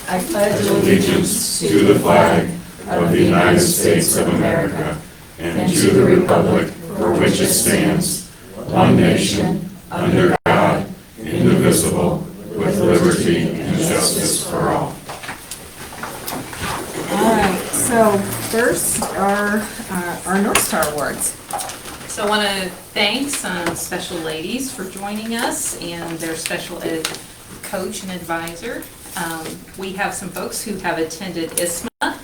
I pledge allegiance to the flag of the United States of America and to the republic for which it stands, one nation, under God, indivisible, with liberty and justice for all. All right, so first our North Star Awards. So I want to thank some special ladies for joining us and their special ed coach and advisor. We have some folks who have attended ISMA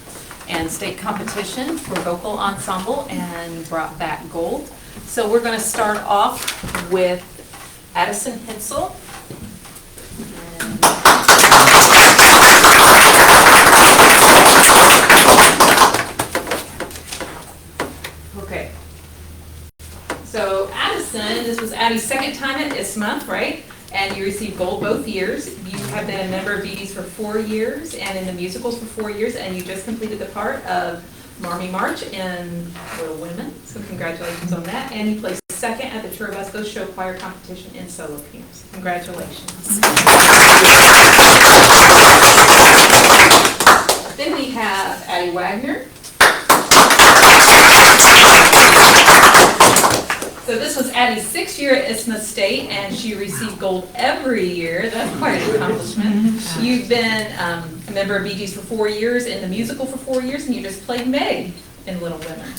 and state competition for vocal ensemble and brought back gold. So we're going to start off with Addison Hensel. Okay. So Addison, this was Addie's second time at ISMA, right? And you received gold both years. You have been a member of BD's for 4 years and in the musicals for 4 years, and you just completed the part of Marmy March in Little Women. So congratulations on that. And you placed second at the Churubusco Show Choir Competition in solo pianos. Congratulations. Then we have Addie Wagner. So this was Addie's 6th year at ISMA State, and she received gold every year. That's quite an accomplishment. You've been a member of BG's for 4 years, in the musical for 4 years, and you just played Meg in Little Women.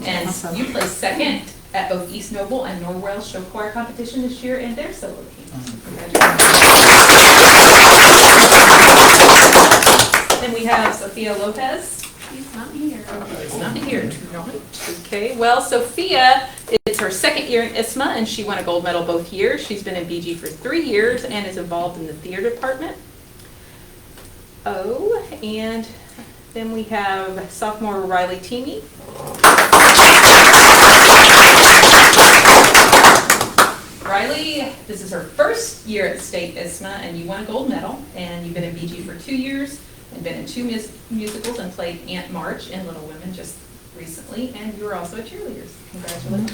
And you placed second at both East Noble and Norwell Show Choir Competition this year in their solo teams. Congratulations. Then we have Sophia Lopez. He's not here. He's not here tonight. Okay, well, Sophia, it's her second year in ISMA, and she won a gold medal both years. She's been in BG for 3 years and is involved in the theater department. Oh, and then we have sophomore Riley Teamy. Riley, this is her first year at State ISMA, and you won a gold medal, and you've been in BG for 2 years and been in 2 musicals and played Aunt March in Little Women just recently, and you were also a cheerleader. Congratulations.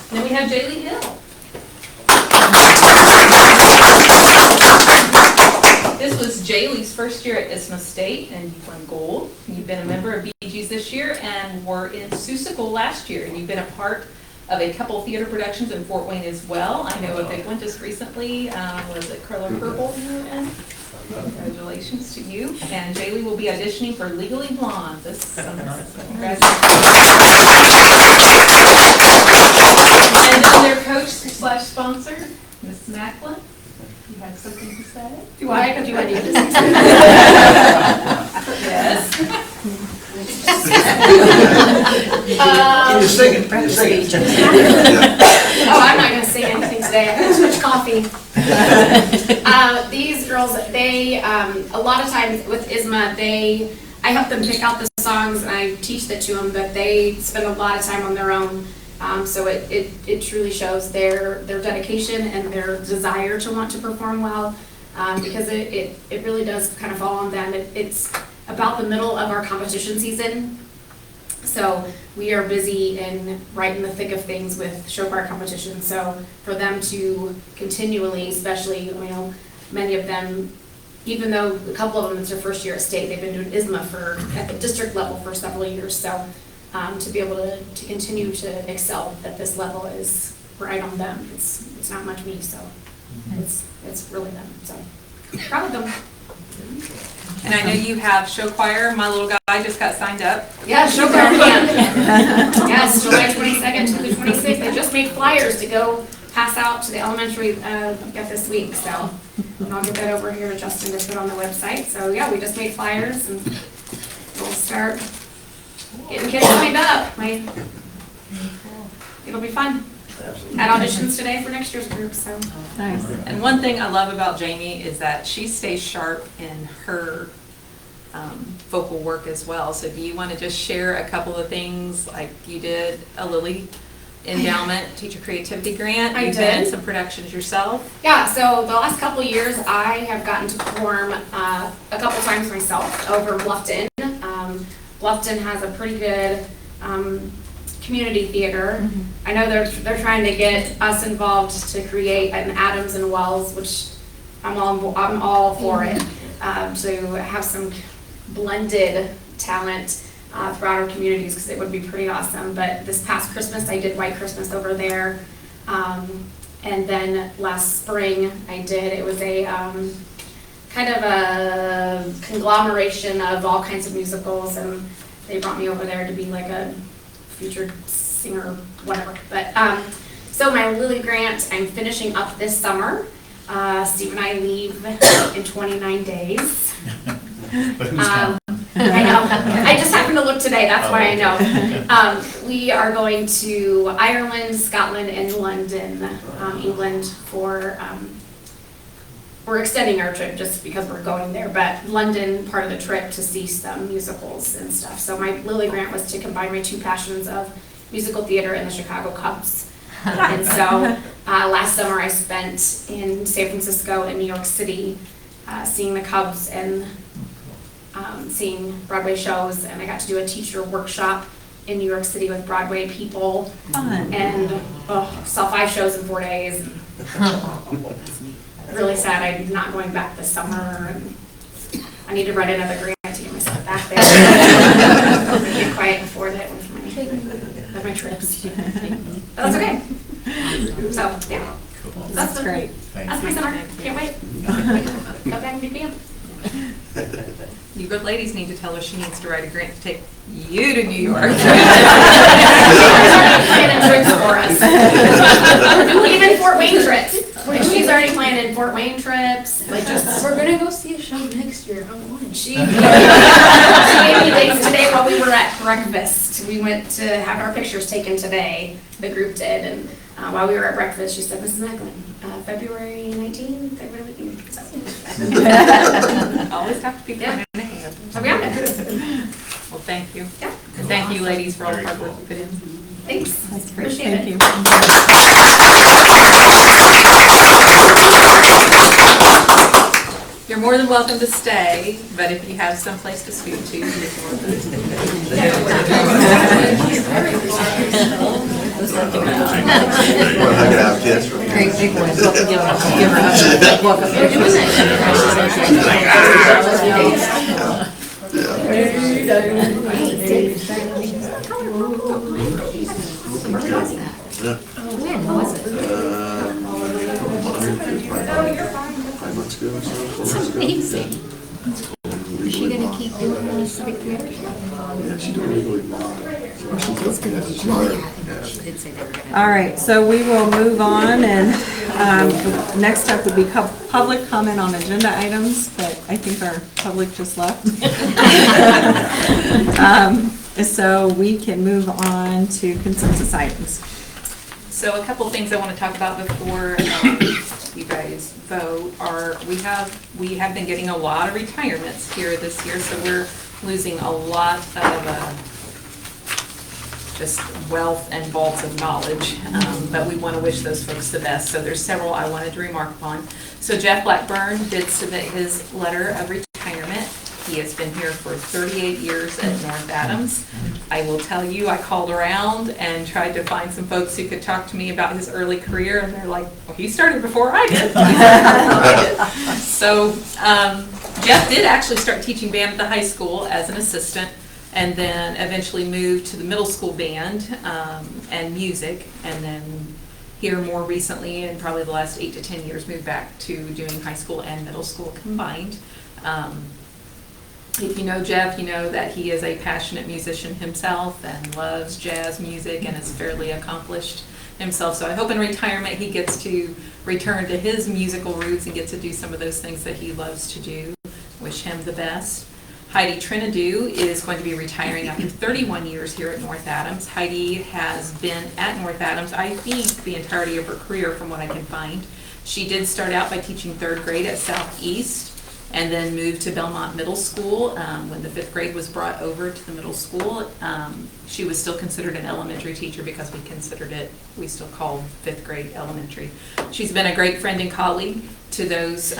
Then we have Jaylee Hill. This was Jaylee's first year at ISMA State, and you won gold. You've been a member of BG's this year and were in Seussical last year, and you've been a part of a couple theater productions in Fort Wayne as well. I know a big one just recently, was it Curler Purple you were in? Congratulations to you. And Jaylee will be auditioning for Legally Blonde this summer. Congratulations. And then their coach slash sponsor, Ms. Macklin. You have something to say? Do I need to say? Yes. Can you sing it? Can you sing it? Oh, I'm not going to sing anything today. I had too much coffee. These girls, they, a lot of times with ISMA, I help them pick out the songs and I teach that to them, but they spend a lot of time on their own. So it truly shows their dedication and their desire to want to perform well, because it really does kind of fall on them. It's about the middle of our competition season. So we are busy and right in the thick of things with show choir competition. So for them to continually, especially, many of them, even though a couple of them it's their first year at state, they've been doing ISMA at the district level for several years. So to be able to continue to excel at this level is right on them. It's not much me, so it's really them. So proud of them. And I know you have show choir. My little guy just got signed up. Yeah, show choir camp. Yes, July 22nd to the 26th. They just made flyers to go pass out to the elementary this week. So and I'll get that over here to Justin to put on the website. So yeah, we just made flyers and we'll start getting kids signed up. It'll be fun. Had auditions today for next year's group, so. Nice. And one thing I love about Jamie is that she stays sharp in her vocal work as well. So do you want to just share a couple of things, like you did a Lilly Endowment Teacher Creativity Grant? I You've did. done some productions yourself. Yeah, so the last couple of years I have gotten to perform a couple times myself over Bluffton. Bluffton has a pretty good community theater. I know they're trying to get us involved to create an Adams and Wells, which I'm all for it. To have some blended talent throughout our communities, because it would be pretty awesome. But this past Christmas, I did White Christmas over there. And then last spring, it was a kind of a conglomeration of all kinds of musicals, and they brought me over there to be like a featured singer, whatever. But so my Lily Grant, I'm finishing up this summer. Steve and I leave in 29 days. I know. I just happened to look today, that's why I know. We are going to Ireland, Scotland, and London, England for, we're extending our trip just because we're going there, but London, part of the trip to see some musicals and stuff. So my Lily Grant was to combine my two passions of musical theater and the Chicago Cubs. And so last summer I spent in San Francisco and New York City seeing the Cubs and seeing Broadway shows, and I got to do a teacher workshop in New York City with Broadway people. Fun. And saw 5 shows in 4 days. Really sad I'm not going back this summer, and I need to write another grant to get myself back there. I can't quite afford it with my trips. But that's okay. So, yeah. That's great. That's my summer. Can't wait. Go back and be band. You good ladies need to tell her she needs to write a grant to take you to New York. Planning trips for us. Even Fort Wayne trips. Like, she's already planning Fort Wayne trips. Like, just We're gonna go see a show next year. I want she gave me things today while we were at breakfast. We went to have our pictures taken today. The group did, and while we were at breakfast, she said, "Mrs. Macklin, February 19th, Always have to be Yeah. planning ahead. so we got it. Well, thank you. Yeah. And thank you, ladies, for all the hard work you put in. Thanks. That's great. Appreciate Thank it. you. You're more than welcome to stay, but if you have someplace to scoot to, you're more than I could have kids. Great big one. Give her a welcome. We're doing When was it? 5 months ago or so. 4 It's months ago. amazing. Is she gonna keep doing the civic theater? Yeah, she's doing legally. She did say they were gonna. All right, so we will move on, and next up would be public comment on agenda items, but I think our public just left. So we can move on to consensus items. So a couple things I want to talk about before you guys vote are, we have been getting a lot of retirements here this year, so we're losing a lot of just wealth and vaults of knowledge, but we want to wish those folks the best. So there's several I wanted to remark upon. So Jeff Blackburn did submit his letter of retirement. He has been here for 38 years at North Adams. I will tell you, I called around and tried to find some folks who could talk to me about his early career, and they're like, well, he started before I did. So Jeff did actually start teaching band at the high school as an assistant, and then eventually moved to the middle school band and music, and then here more recently, in probably the last 8 to 10 years, moved back to doing high school and middle school combined. If you know Jeff, you know that he is a passionate musician himself and loves jazz music and is fairly accomplished himself. So I hope in retirement he gets to return to his musical roots and get to do some of those things that he loves to do. Wish him the best. Heidi Trinidou is going to be retiring after 31 years here at North Adams. Heidi has been at North Adams, I think, the entirety of her career from what I can find. She did start out by teaching 3rd grade at Southeast, and then moved to Belmont Middle School. When the 5th grade was brought over to the middle school, she was still considered an elementary teacher because we still called 5th grade elementary. She's been a great friend and colleague to those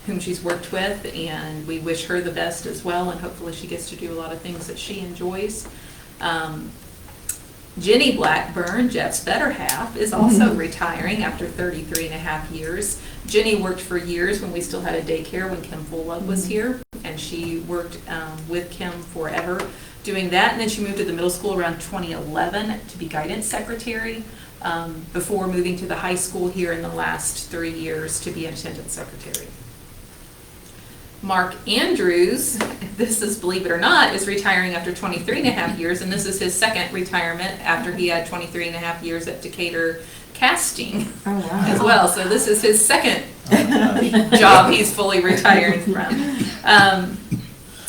whom she's worked with, and we wish her the best as well, and hopefully she gets to do a lot of things that she enjoys. Jenny Blackburn, Jeff's better half, is also retiring after 33 and a half years. Jenny worked for years when we still had a daycare when Kim Full-Love was here, and she worked with Kim forever doing that. And then she moved to the middle school around 2011 to be guidance secretary, before moving to the high school here in the last 3 years to be attendance secretary. Mark Andrews, this is, believe it or not, is retiring after 23 and a half years, and this is his second retirement after he had 23 and a half years at Decatur Casting Oh, wow. as well. So this is his second job he's fully retiring from.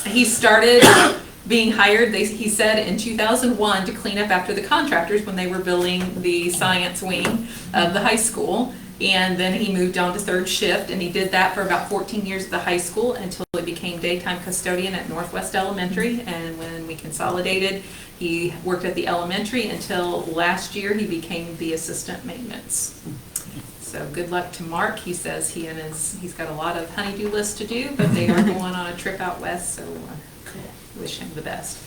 He started being hired, he said, in 2001 to clean up after the contractors when they were building the science wing of the high school. And then he moved on to third shift, and he did that for about 14 years at the high school until he became daytime custodian at Northwest Elementary. And when we consolidated, he worked at the elementary until last year he became the assistant maintenance. So good luck to Mark. He says he's got a lot of honey-do lists to do, but they are going on a trip out west, so wish him the best.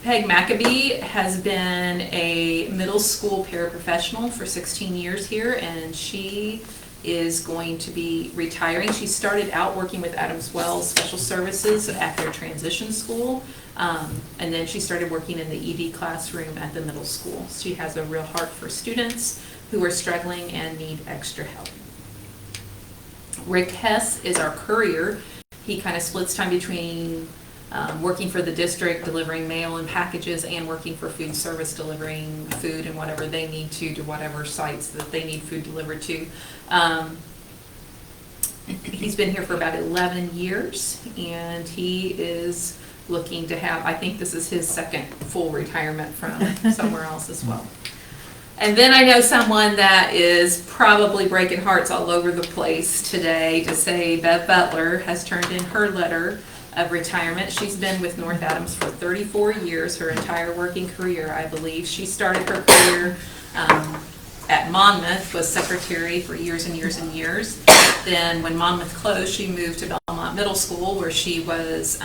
Peg Maccabee has been a middle school paraprofessional for 16 years here, and she is going to be retiring. She started out working with Adams Wells Special Services at their transition school, and then she started working in the ED classroom at the middle school. She has a real heart for students who are struggling and need extra help. Rick Hess is our courier. He kind of splits time between working for the district, delivering mail and packages, and working for food service, delivering food and whatever they need to whatever sites that they need food delivered to. He's been here for about 11 years, and he is looking to have, I think this is his second full retirement from somewhere else as well. And then I know someone that is probably breaking hearts all over the place today to say Bev Butler has turned in her letter of retirement. She's been with North Adams for 34 years, her entire working career, I believe. She started her career at Monmouth, was secretary for years and years and years. Then when Monmouth closed, she moved to Belmont Middle School, where she was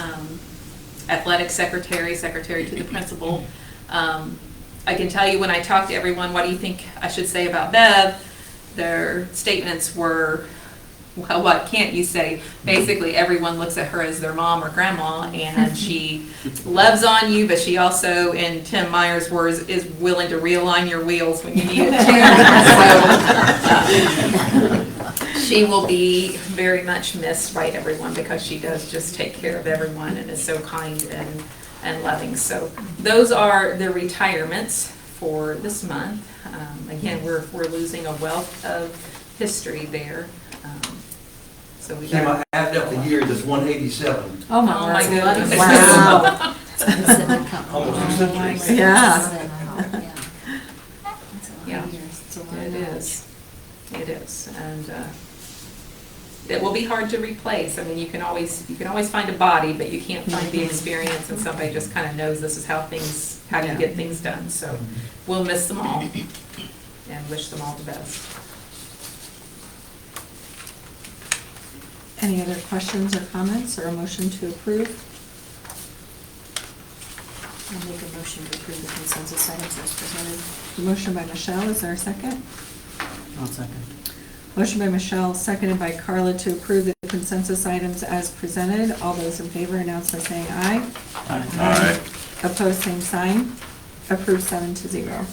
athletic secretary to the principal. I can tell you, when I talk to everyone, what do you think I should say about Bev? Their statements were, well, what can't you say? Basically, everyone looks at her as their mom or grandma, and she loves on you, but she also, in Tim Meyer's words, is willing to realign your wheels when you need it to. So, she will be very much missed by everyone because she does just take care of everyone and is so kind and loving. So those are the retirements for this month. Again, we're losing a wealth of history there. So we Kim, got, I added up the years, it's 187. Oh, my Oh, my goodness. goodness. Wow. Almost 2 centuries. Yeah. yeah, it is. It is, and it will be hard to replace. I mean, you can always find a body, but you can't find the experience, and somebody just kind of knows this is how you get things done. So we'll miss them all and wish them all the best. Any other questions or comments, or a motion to approve? I'll make a motion to approve the consensus items as presented. Motion by Michelle, is there a second? I'll second. Motion by Michelle, seconded by Carla to approve the consensus items as presented. All those in favor announce by saying aye. Aye. Opposed, same sign. Approved 7-0.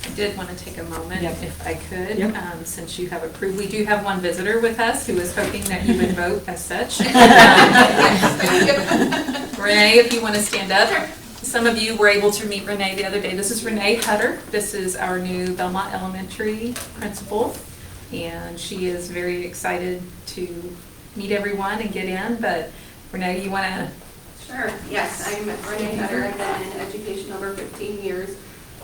I did want to take a moment, Yep. if I could, Yep. since you have approved. We do have one visitor with us who is hoping that you would vote as such. Renee, if you want to stand up. Some of you were able to meet Renee the other day. This is Renee Hutter. This is our new Belmont Elementary principal, and she is very excited to meet everyone and get in. But Renee, you want to? Sure, yes, I'm Renee Hutter. I've been in education over 15 years.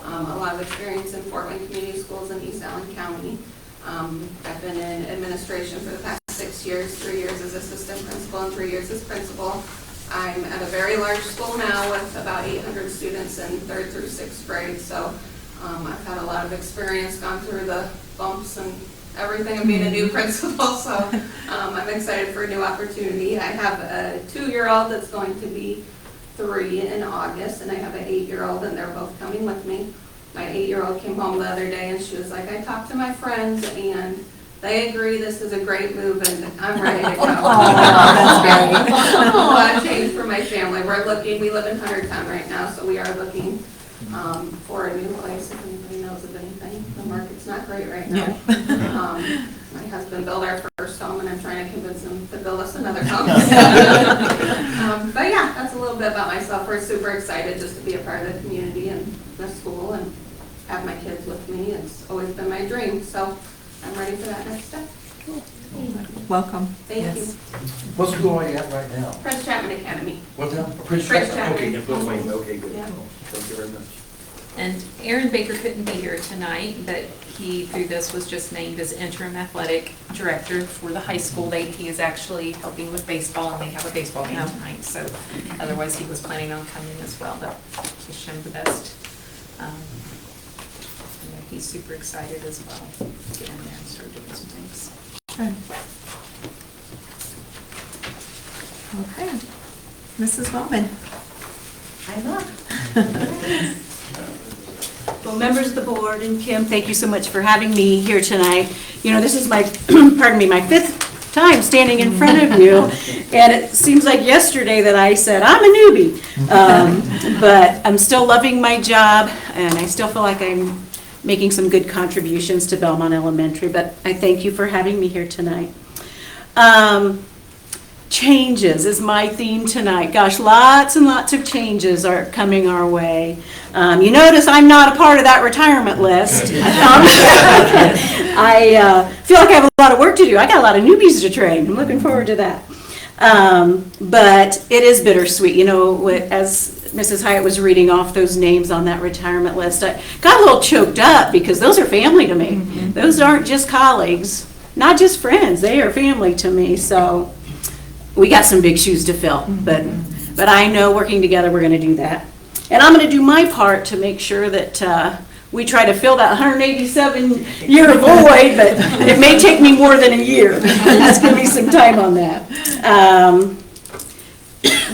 A lot of experience in Fort Wayne Community Schools in East Allen County. I've been in administration for the past 6 years, 3 years as assistant principal and 3 years as principal. I'm at a very large school now with about 800 students in 3rd through 6th grade, so I've had a lot of experience, gone through the bumps and everything of being a new principal, so I'm excited for a new opportunity. I have a 2-year-old that's going to be 3 in August, and I have an 8-year-old, and they're both coming with me. My 8-year-old came home the other day, and she was like, I talked to my friends, and they agree this is a great move, and I'm ready to go. That's great. A lot of change for my family. We live in Huntertown right now, so we are looking for a new place, if anybody knows of anything. The market's not great right now. My husband built our first home, and I'm trying to convince him to build us another home. But yeah, that's a little bit about myself. We're super excited just to be a part of the community and the school and have my kids with me. It's always been my dream, so I'm ready for that next step. Welcome. Thank you. Yes. What school are you at right now? Prince Chapman Academy. What's that? Prince Prince Chapman. Okay, Chapman. in Fort Wayne. Okay, good. Yeah. Thank you very much. And Aaron Baker couldn't be here tonight, but he, through this, was just named as interim athletic director for the high school. He is actually helping with baseball, and they have a baseball game tonight, so otherwise he was planning on coming as well, but he's shown the best. And he's super excited as well to get in there and start doing some things. Good. Okay. Mrs. Wellman. I'm up. Well, members of the board and Kim, thank you so much for having me here tonight. You know, this is my, pardon me, my 5th time standing in front of you, and it seems like yesterday that I said, I'm a newbie. But I'm still loving my job, and I still feel like I'm making some good contributions to Belmont Elementary, but I thank you for having me here tonight. Changes is my theme tonight. Gosh, lots and lots of changes are coming our way. You notice I'm not a part of that retirement list. I feel like I have a lot of work to do. I got a lot of newbies to train. I'm looking forward to that. But it is bittersweet. You know, as Mrs. Hyatt was reading off those names on that retirement list, I got a little choked up because those are family to me. Mm-hmm. Those aren't just colleagues, not just friends. They are family to me. So we got some big shoes to fill, but I know working together we're going to do that. And I'm going to do my part to make sure that we try to fill that 187-year void, but it may take me more than a year. That's going to be some time on that.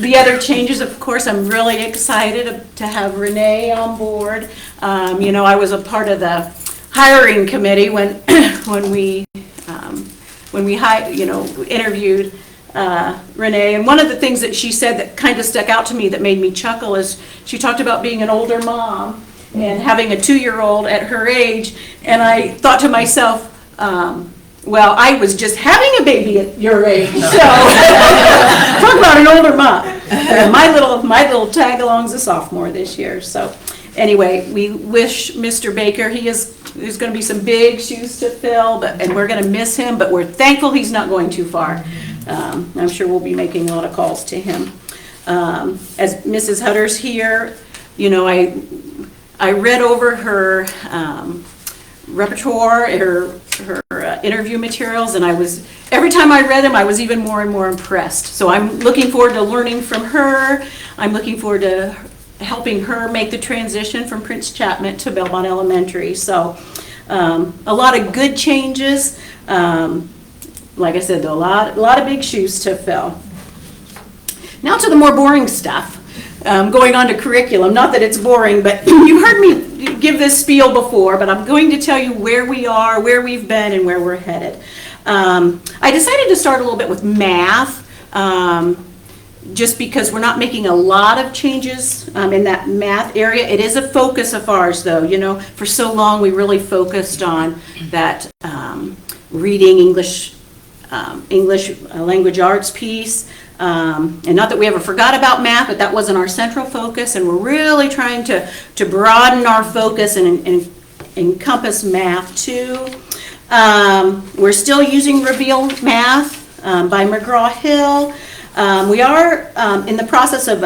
The other changes, of course, I'm really excited to have Renee on board. You know, I was a part of the hiring committee when we interviewed Renee, and one of the things that she said that kind of stuck out to me that made me chuckle is she talked about being an older mom and having a 2-year-old at her age, and I thought to myself, well, I was just having a baby at your age, so talk about an older mom. My little tag-along's a sophomore this year, so anyway, we wish Mr. Baker, there's going to be some big shoes to fill, and we're going to miss him, but we're thankful he's not going too far. I'm sure we'll be making a lot of calls to him. As Mrs. Hutter's here, you know, I read over her repertoire, her interview materials, and every time I read them, I was even more and more impressed. So I'm looking forward to learning from her. I'm looking forward to helping her make the transition from Prince Chapman to Belmont Elementary. So a lot of good changes. Like I said, a lot of big shoes to fill. Now to the more boring stuff. Going on to curriculum. Not that it's boring, but you've heard me give this spiel before, but I'm going to tell you where we are, where we've been, and where we're headed. I decided to start a little bit with math, just because we're not making a lot of changes in that math area. It is a focus of ours, though. You know, for so long we really focused on that reading, English language arts piece. And not that we ever forgot about math, but that wasn't our central focus, and we're really trying to broaden our focus and encompass math too. We're still using Reveal Math by McGraw-Hill. We are in the process of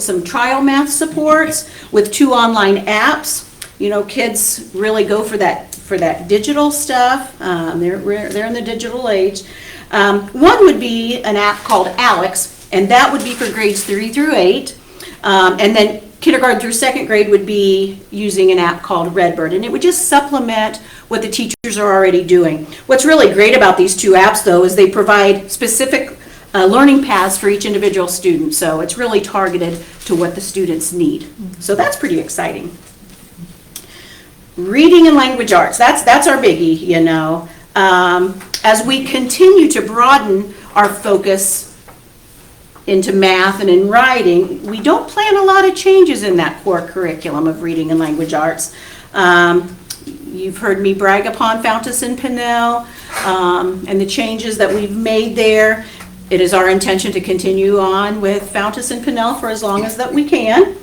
some trial math supports with 2 online apps. You know, kids really go for that digital stuff. They're in the digital age. One would be an app called Alex, and that would be for grades 3 through 8. And then kindergarten through 2nd grade would be using an app called Redbird, and it would just supplement what the teachers are already doing. What's really great about these 2 apps, though, is they provide specific learning paths for each individual student. So it's really targeted to what the students need. So that's pretty exciting. Reading and language arts, that's our biggie, you know. As we continue to broaden our focus into math and in writing, we don't plan a lot of changes in that core curriculum of reading and language arts. You've heard me brag upon Fountas and Pinnell and the changes that we've made there. It is our intention to continue on with Fountas and Pinnell for as long as that we can.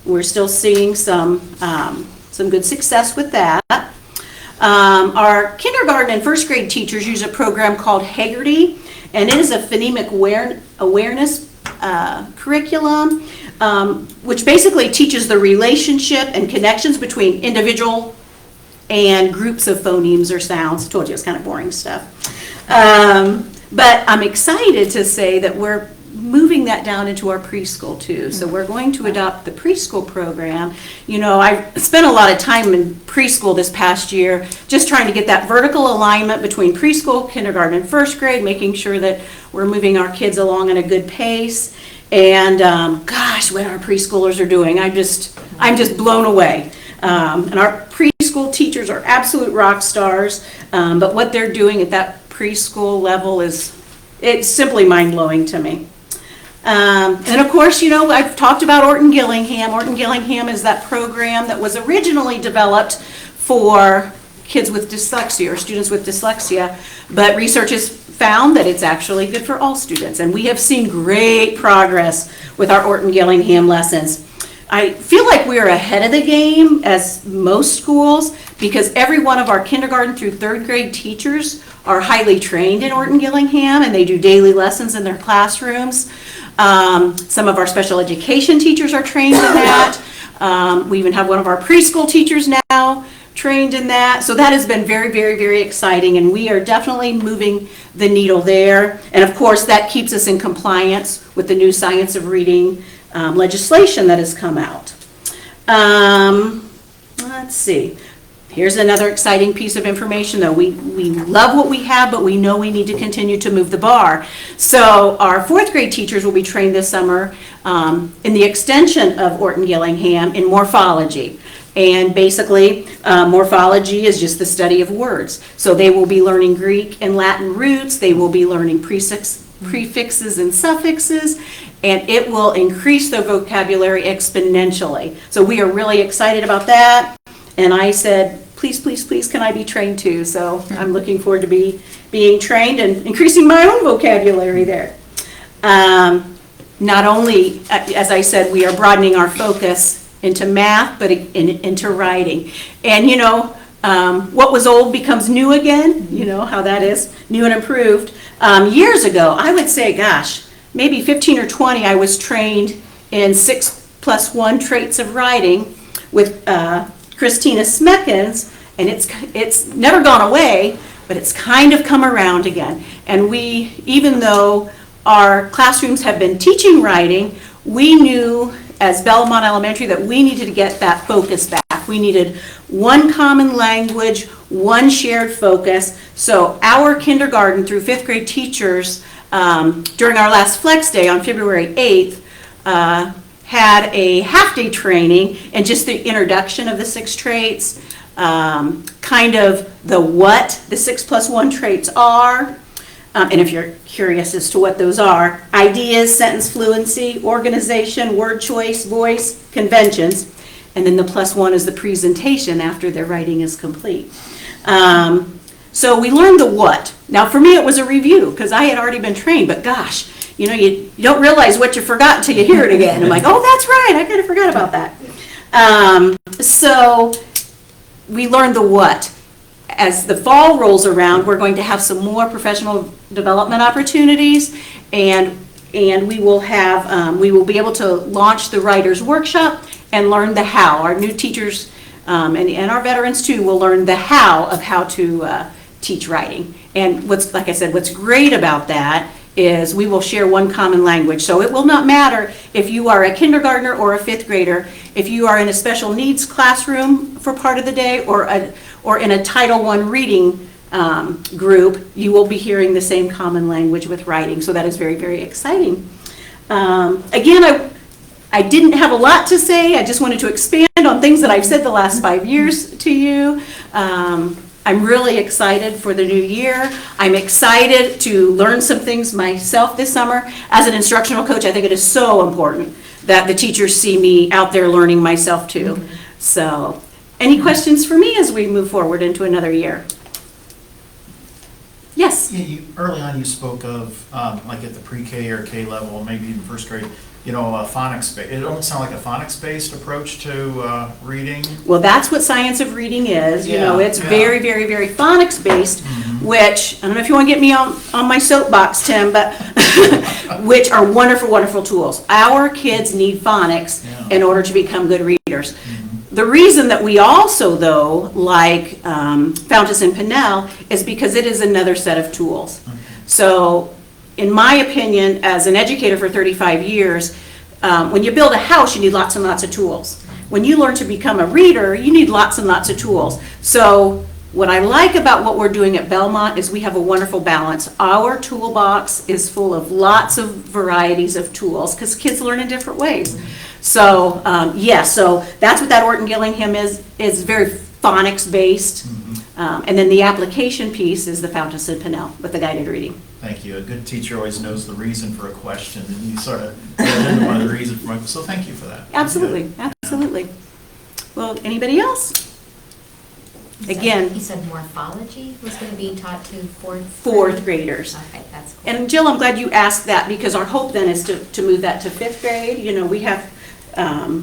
We're still seeing some good success with that. Our kindergarten and first grade teachers use a program called Haggerty, and it is a phonemic awareness curriculum, which basically teaches the relationship and connections between individual and groups of phonemes or sounds. I told you it's kind of boring stuff. But I'm excited to say that we're moving that down into our preschool too. So we're going to adopt the preschool program. You know, I've spent a lot of time in preschool this past year just trying to get that vertical alignment between preschool, kindergarten, and first grade, making sure that we're moving our kids along at a good pace. And gosh, what our preschoolers are doing, I'm just blown away. And our preschool teachers are absolute rock stars, but what they're doing at that preschool level it's simply mind-blowing to me. And of course, you know, I've talked about Orton Gillingham. Orton Gillingham is that program that was originally developed for kids with dyslexia or students with dyslexia, but research has found that it's actually good for all students. And we have seen great progress with our Orton Gillingham lessons. I feel like we're ahead of the game as most schools because every one of our kindergarten through third grade teachers are highly trained in Orton Gillingham and they do daily lessons in their classrooms. Some of our special education teachers are trained in that. We even have one of our preschool teachers now trained in that. So that has been very, very, very exciting and we are definitely moving the needle there. And of course that keeps us in compliance with the new Science of Reading legislation that has come out. Let's see. Here's another exciting piece of information though. We love what we have, but we know we need to continue to move the bar. So our fourth grade teachers will be trained this summer in the extension of Orton Gillingham in morphology. And basically, morphology is just the study of words. So they will be learning Greek and Latin roots, they will be learning prefixes and suffixes, and it will increase their vocabulary exponentially. So we are really excited about that. And I said, please, please, please, can I be trained too? So I'm looking forward to being trained and increasing my own vocabulary there. Not only, as I said, we are broadening our focus into math, but into writing. And you know, what was old becomes new again. You know how that is, new and improved. Years ago, I would say, gosh, maybe 15 or 20, I was trained in 6+1 traits of writing with Christina Smeckens, and it's never gone away, but it's kind of come around again. And we, even though our classrooms have been teaching writing, we knew as Belmont Elementary that we needed to get that focus back. We needed one common language, one shared focus. So our kindergarten through fifth grade teachers, during our last Flex Day on February 8th, had a half-day training and just the introduction of the 6 traits, kind of the what the 6+1 traits are, and if you're curious as to what those are: ideas, sentence fluency, organization, word choice, voice, conventions, and then the +1 is the presentation after their writing is complete. So we learned the what. Now for me it was a review because I had already been trained, but gosh, you know, you don't realize what you forgot until you hear it again. I'm like, oh, that's right, I kind of forgot about that. So we learned the what. As the fall rolls around, we're going to have some more professional development opportunities, and we will have we will be able to launch the Writers Workshop and learn the how. Our new teachers and our veterans too will learn the how of how to teach writing. And like I said, what's great about that is we will share one common language. So it will not matter if you are a kindergartner or a fifth grader, if you are in a special needs classroom for part of the day or in a Title I reading group, you will be hearing the same common language with writing, so that is very, very exciting. Again, I didn't have a lot to say, I just wanted to expand on things that I've said the last 5 years to you. I'm really excited for the new year. I'm excited to learn some things myself this summer. As an instructional coach, I think it is so important that the teachers see me out there learning myself too. So, any questions for me as we move forward into another year? Yes? Yeah, early on you spoke of, like at the pre-K or K level, maybe even first grade, a phonics, it almost sounds like a phonics-based approach to reading. Well, that's what Science of Reading is. It's Yeah. very, very, very phonics-based, which, I don't know if you want to get me on my soapbox, Tim, but, which are wonderful, wonderful tools. Our kids need phonics Yeah. in order to become good readers. The reason that we also, though, like Fountas and Pinnell, is because it is another set of tools. So, in my opinion, as an educator for 35 years, when you build a house, you need lots and lots of tools. When you learn to become a reader, you need lots and lots of tools. So, what I like about what we're doing at Belmont is we have a wonderful balance. Our toolbox is full of lots of varieties of tools, because kids learn in different ways. So, so that's what that Orton Gillingham is very phonics-based. And then the application piece is the Fountas and Pinnell with the guided reading. Thank you. A good teacher always knows the reason for a question, and you sort of get into one of the reasons for it. So thank you for that. Absolutely, absolutely. Well, anybody else? Again, You said morphology was going to be taught to fourth graders. Okay, that's cool. And Jill, I'm glad you asked that, because our hope then is to move that to fifth grade.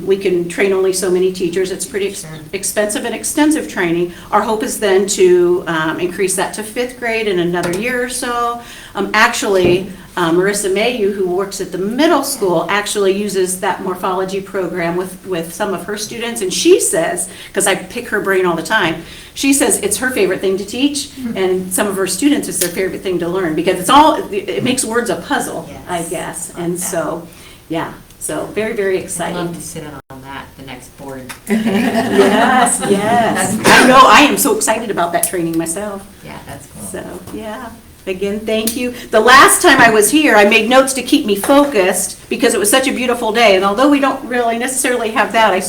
We can train only so many teachers. It's pretty expensive and extensive training. Our hope is then to increase that to fifth grade in another year or so. Marissa Mayu, who works at the middle school, actually uses that morphology program with some of her students. And she says, because I pick her brain all the time, she says it's her favorite thing to teach, and some of her students it's their favorite thing to learn, because it makes words a puzzle, Yes. I guess. Love And that. so, yeah. So very, very I'd exciting. love to sit in on that, the next board. Yes, yes. I know, I am so excited about that training myself. Yeah, that's cool. So, yeah. Again, thank you. The last time I was here, I made notes to keep me focused because it was such a beautiful day. And although we don't really necessarily have that, I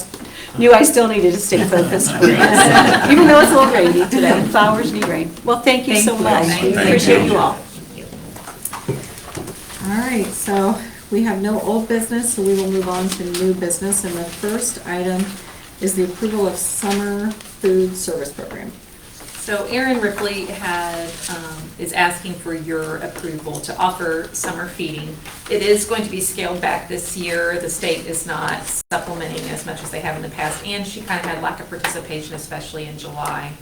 knew I still needed to stay focused. Even though it's a little rainy today. Flowers need rain. Well, thank you so much. Thank you. Appreciate you all. All right, so we have no old business, so we will move on to new business. And the first item is the approval of summer food service program. So Erin Ripley is asking for your approval to offer summer feeding. It is going to be scaled back this year. The state is not supplementing as much as they have in the past, and she kind of had lack of participation, especially in July.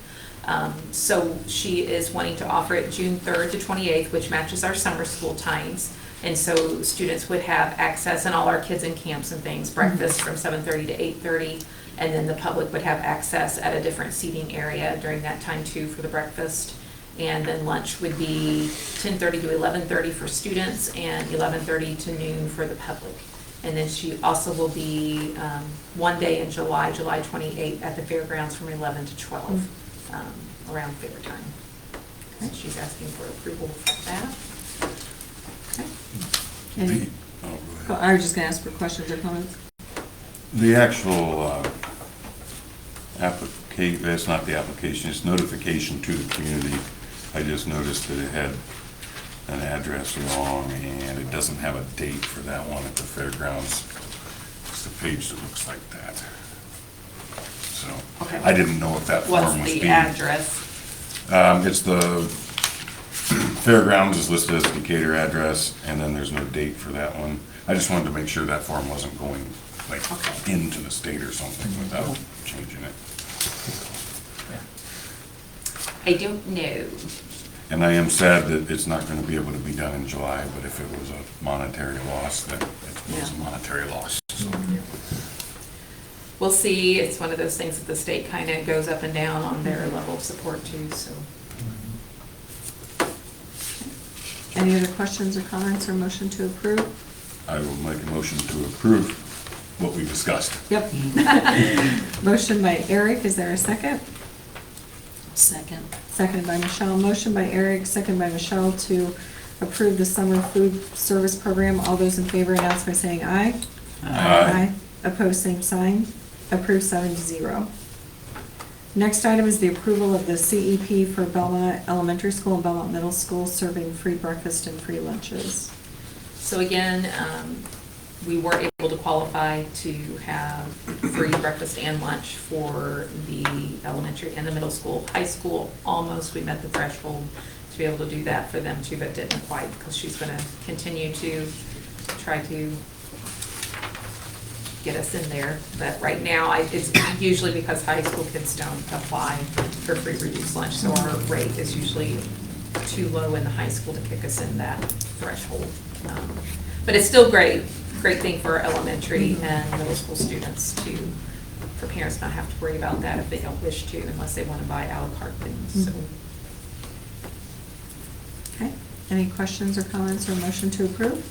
So she is wanting to offer it June 3rd to 28th, which matches our summer school times. And so students would have access, and all our kids in camps and things, breakfast from 7:30 to 8:30. And then the public would have access at a different seating area during that time too for the breakfast. And then lunch would be 10:30 to 11:30 for students and 11:30 to noon for the public. And then she also will be one day in July, July 28th, at the fairgrounds from 11 to 12, around fair time. So she's asking for approval for that. And I was just gonna ask for questions or comments. The actual application, that's not the application, it's notification to the community. I just noticed that it had an address wrong, and it doesn't have a date for that one at the fairgrounds. It's the page that looks like that. So, Okay. I didn't know if that form was What's being. the address? It's the fairgrounds is listed as a Decatur address, and then there's no date for that one. I just wanted to make sure that form wasn't going into the state or something without changing it. I don't know. And I am sad that it's not going to be able to be done in July, but if it was a monetary loss, then it was a monetary loss. So, We'll see. It's one of those things that the state kind of goes up and down on their level of support too, so. Any other questions or comments or motion to approve? I will make a motion to approve what we discussed. Yep. Motion by Eric, is there a second? Second. Seconded by Michelle. Motion by Eric, seconded by Michelle to approve the summer food service program. All those in favor announce by saying aye. Aye. Opposed, same sign. Approved 7-0. Next item is the approval of the CEP for Belmont Elementary School and Belmont Middle School serving free breakfast and free lunches. So again, we were able to qualify to have free breakfast and lunch for the elementary and the middle school. High school, almost, we met the threshold to be able to do that for them too, but didn't quite, because she's going to continue to try to get us in there. But right now, it's usually because high school kids don't apply for free reduced lunch, so our rate is usually too low in the high school to kick us in that threshold. But it's still great thing for our elementary and middle school students for parents not have to worry about that if they don't wish to, unless they want to buy a la carte things, so. Okay, any questions or comments or motion to approve?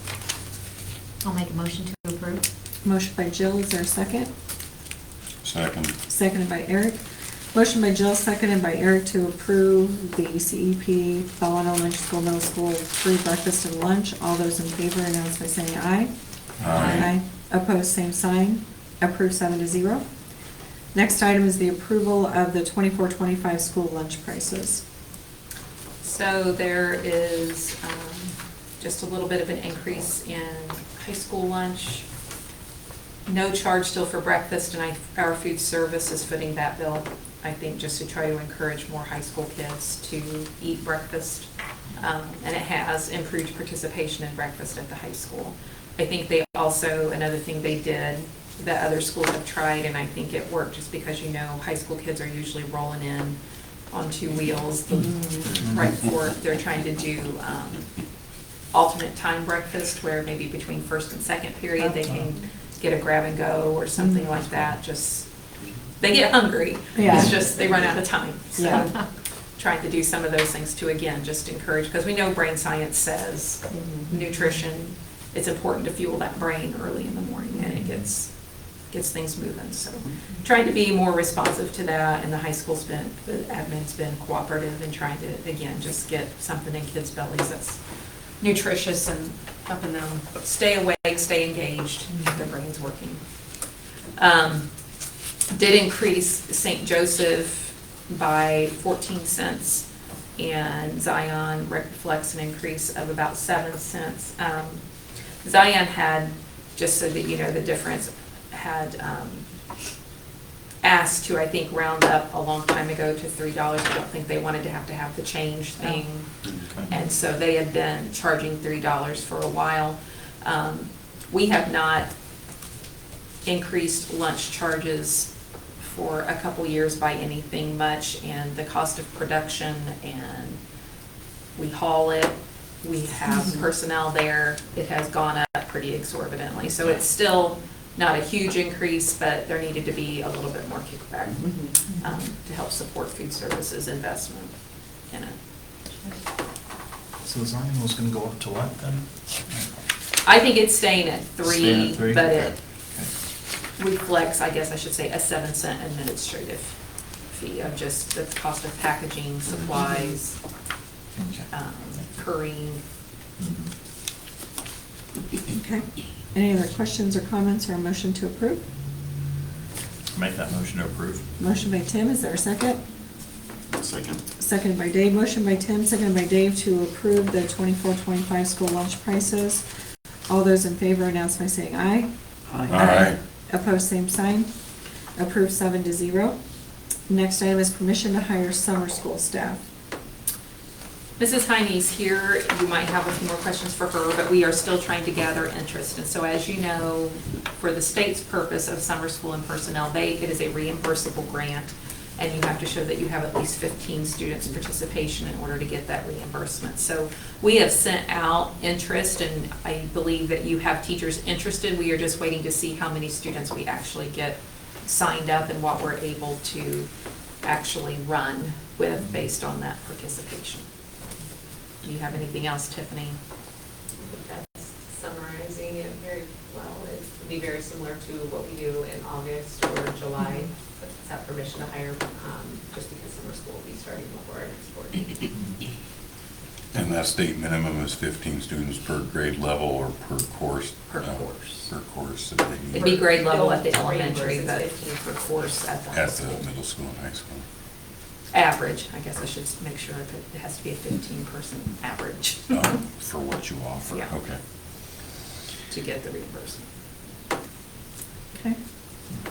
I'll make a motion to approve. Motion by Jill, is there a second? Second. Seconded by Eric. Motion by Jill, seconded by Eric to approve the CEP Belmont Elementary School, Middle School free breakfast and lunch. All those in favor announce by saying aye. Aye. Opposed, same sign. Approved 7-0. Next item is the approval of the 24-25 school lunch prices. So there is just a little bit of an increase in high school lunch. No charge still for breakfast, and our food service is footing that bill, I think, just to try to encourage more high school kids to eat breakfast. And it has improved participation in breakfast at the high school. I think they also, another thing they did that other schools have tried, and I think it worked, just because high school kids are usually rolling in on two wheels right before they're trying to do alternate time breakfast, where maybe between first and second period they can get a grab and go or something like that. Just, they get hungry. Yeah. It's just they run out of time. So Yeah. trying to do some of those things to, again, just encourage, because we know brain science says nutrition, it's important to fuel that brain early in the morning, and it gets things moving. So trying to be more responsive to that, and the admin's been cooperative in trying to, again, just get something in kids' bellies that's nutritious and helping them stay awake, stay engaged, keep their brains working. Did increase St. Joseph by 14 cents, and Zion reflects an increase of about 7 cents. Zion had, just so that you know the difference, had asked to, I think, round up a long time ago to $3. I don't think they wanted to have the change thing. And so they had been charging $3 for a while. We have not increased lunch charges for a couple years by anything much, and the cost of production, and we haul it, we have personnel there, it has gone up pretty exorbitantly. So it's still not a huge increase, but there needed to be a little bit more kickback to help support food services investment in it. So Zion was gonna go up to what then? I think it's staying at Staying at 3, three? but Okay. it reflects, I guess I should say, a 7-cent administrative fee of just the cost of packaging, supplies, currying. Okay. Any other questions or comments or a motion to approve? Make that motion to approve. Motion by Tim, is there a second? Second. Seconded by Dave. Motion by Tim, seconded by Dave to approve the 24-25 school lunch prices. All those in favor announce by saying aye. Aye. Opposed, same sign. Approved 7-0. Next item is permission to hire summer school staff. Mrs. Heine's here. You might have a few more questions for her, but we are still trying to gather interest. And so, as you know, for the state's purpose of summer school and personnel, it is a reimbursable grant, and you have to show that you have at least 15 students' participation in order to get that reimbursement. So we have sent out interest, and I believe that you have teachers interested. We are just waiting to see how many students we actually get signed up and what we're able to actually run with based on that participation. Do you have anything else, Tiffany? That's summarizing it very well. It would be very similar to what we do in August or July have permission to hire, just because summer school will be starting before our next board meeting. And that state minimum is 15 students per grade level or per course? Per course. Per course. that they need It'd be grade level at the Three elementary, versus but 15. for course at the high At the school. middle school and high school. Average, I guess I should make sure that it has to be a 15-person average For what you offer, Yeah. okay. to get the reimbursement. Okay.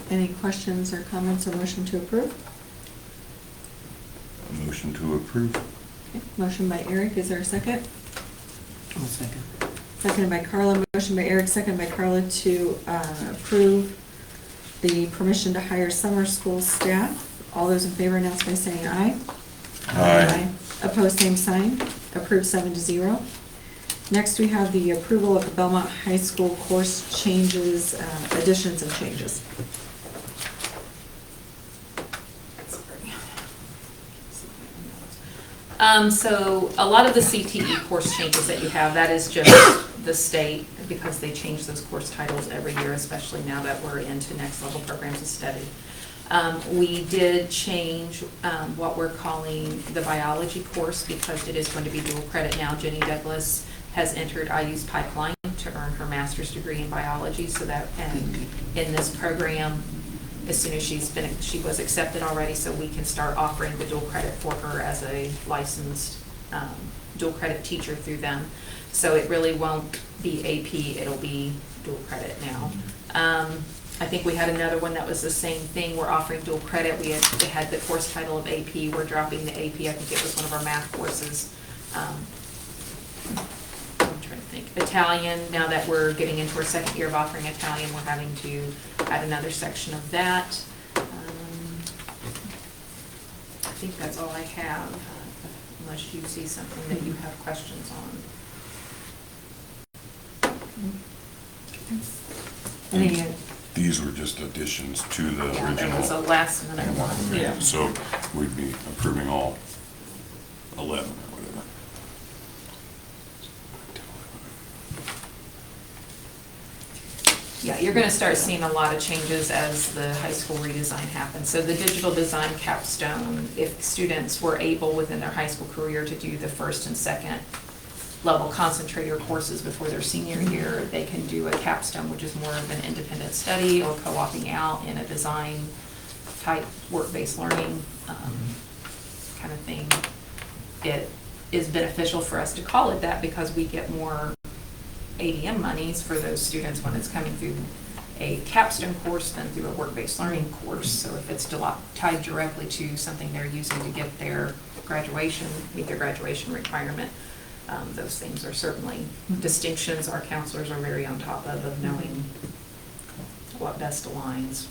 Any questions or comments or motion to approve? Motion to approve. Okay. Motion by Eric, is there a second? I'll second. Seconded by Carla, motion by Eric, seconded by Carla to approve the permission to hire summer school staff. All those in favor announce by saying aye. Aye. Opposed, same sign. Approved 7-0. Next, we have the approval of the Belmont High School course changes, additions and changes. So a lot of the CTE course changes that you have, that is just the state, because they change those course titles every year, especially now that we're into next level programs of study. We did change what we're calling the biology course because it is going to be dual credit now. Jenny Douglas has entered IU's pipeline to earn her master's degree in biology, so that, and in this program, as soon as she was accepted already, so we can start offering the dual credit for her as a licensed dual credit teacher through them. So it really won't be AP, it'll be dual credit now. I think we had another one that was the same thing. We're offering dual credit. They had the course title of AP. We're dropping the AP. I think it was one of our math courses. I'm trying to think. Italian, now that we're getting into our second year of offering Italian, we're having to add another section of that. I think that's all I have, unless you see something that you have questions on. Any, These were just additions to the Yeah, original. that was a last minute one. Yeah, so we'd be approving all 11 or whatever. Yeah, you're gonna start seeing a lot of changes as the high school redesign happens. So the digital design capstone, if students were able within their high school career to do the first and second level concentrator courses before their senior year, they can do a capstone, which is more of an independent study or co-opting out in a design type work-based learning kind of thing. It is beneficial for us to call it that because we get more ADM monies for those students when it's coming through a capstone course than through a work-based learning course. So if it's tied directly to something they're using to get their graduation, meet their graduation requirement, those things are certainly distinctions our counselors are very on top of knowing what best aligns.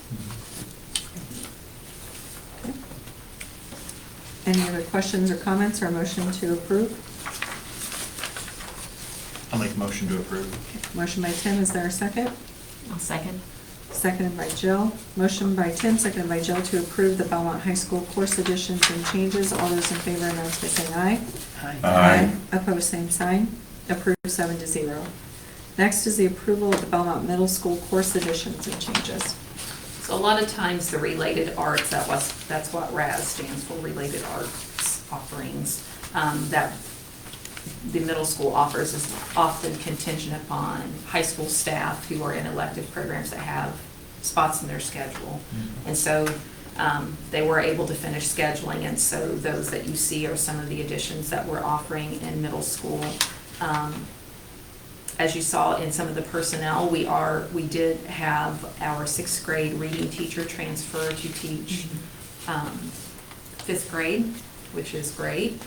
any other questions or comments or motion to approve? I'll make a motion to approve. Motion by Tim, is there a second? I'll second. Seconded by Jill. Motion by Tim, seconded by Jill to approve the Belmont High School course additions and changes. All those in favor announce by saying aye. Aye. Opposed, same sign. Approved 7-0. Next is the approval of the Belmont Middle School course additions and changes. So a lot of times the related arts, that's what RAS stands for, related arts offerings, that the middle school offers is often contingent upon high school staff who are in elective programs that have spots in their schedule. And so they were able to finish scheduling, and so those that you see are some of the additions that we're offering in middle school. As you saw in some of the personnel, we did have our 6th grade reading teacher transfer to teach 5th grade, which is great.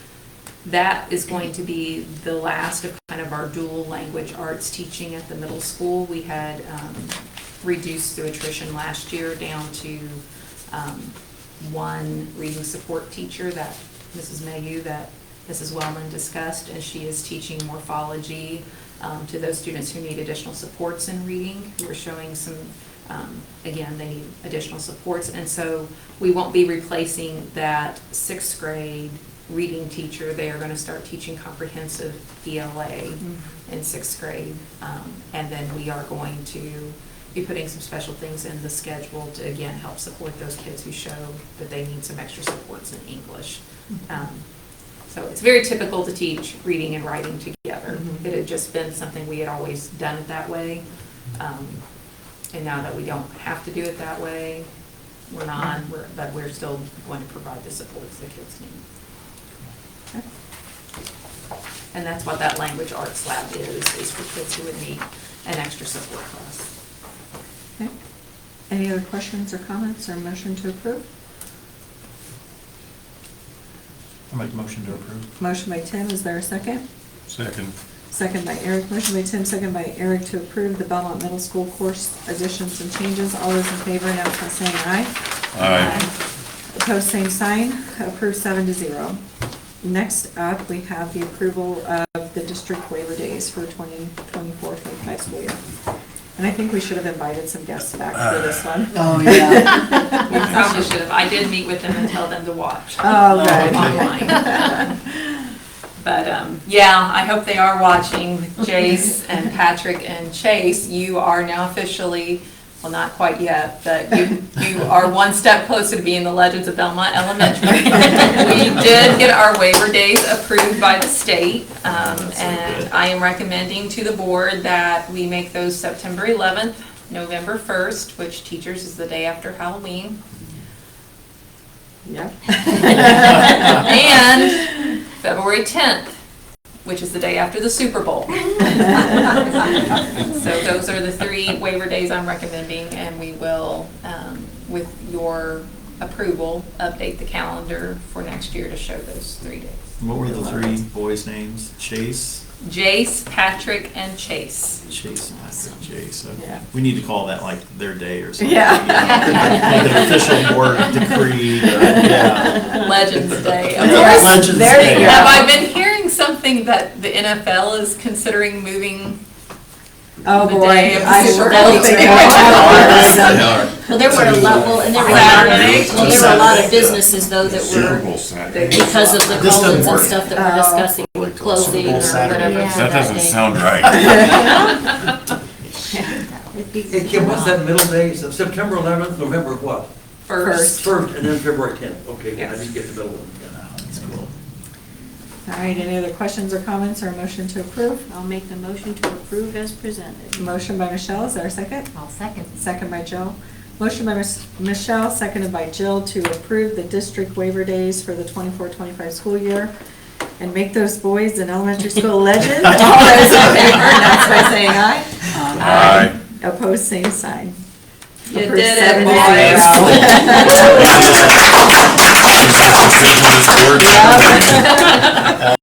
That is going to be the last of kind of our dual language arts teaching at the middle school. We had reduced through attrition last year down to one reading support teacher, that Mrs. Mayu, that Mrs. Wellman discussed, and she is teaching morphology to those students who need additional supports in reading, who are showing some, again, they need additional supports. And so we won't be replacing that 6th grade reading teacher. They are going to start teaching comprehensive ELA in 6th grade. And then we are going to be putting some special things in the schedule to, again, help support those kids who show that they need some extra supports in English. So it's very typical to teach reading and writing together. It had just been something we had always done it that way. And now that we don't have to do it that way, we're not, but we're still going to provide the supports the kids need. Okay. And that's what that language arts lab is for kids who would need an extra support class. Okay. Any other questions or comments or motion to approve? I'll make a motion to approve. Motion by Tim, is there a second? Second. Second by Eric. Motion by Tim, second by Eric to approve the Belmont Middle School course additions and changes. All those in favor, announce by saying aye. Aye. Opposed, same sign. Approved 7-0. Next up, we have the approval of the district waiver days for 2024-25 school year. And I think we should have invited some guests back for this one. Oh, yeah. We probably should have, I did meet with them and tell them to watch. Oh, good. Online. But, yeah, I hope they are watching. Jace and Patrick and Chase, you are now officially, well, not quite yet, but you are one step closer to being the Legends of Belmont Elementary. We did get our waiver days approved by the state, and I am recommending to the board that we make those September 11th, November 1st, which teachers is the day after Halloween, Yep. and February 10th, which is the day after the Super Bowl. So those are the 3 waiver days I'm recommending, and we will, with your approval, update the calendar for next year to show those 3 days. What were the 3 boys' names? Chase? Jace, Patrick, and Chase. Chase, Patrick, Jace. Okay. Yeah. We need to call that like their day or something. Yeah. Like an official board decree. Yeah. Legends Day. Of Yes, course. Legends there you Day. go. Have I been hearing something that the NFL is considering moving? Oh, The boy. day of the I Super hope Bowl. they They are. Well, there were a level, and there were Saturday. a lot of businesses though that Super were, Bowl Saturday. because of the This doesn't colons and work. stuff that we're discussing, closing or Saturday. whatever. That doesn't sound right. Hey, Kim, what's that middle day? So September 11th, November what? First. 1st, and then February 10th. Okay, I Yes. didn't get the middle one. That's cool. All right, any other questions or comments or a motion to approve? I'll make the motion to approve as presented. Motion by Michelle, is there a second? I'll second. Second by Jill. Motion by Michelle, seconded by Jill to approve the district waiver days for the 24-25 school year and make those boys an elementary school legend. All those in favor, announce by saying aye. Aye. Opposed, same sign. You Approved did it, 7-0.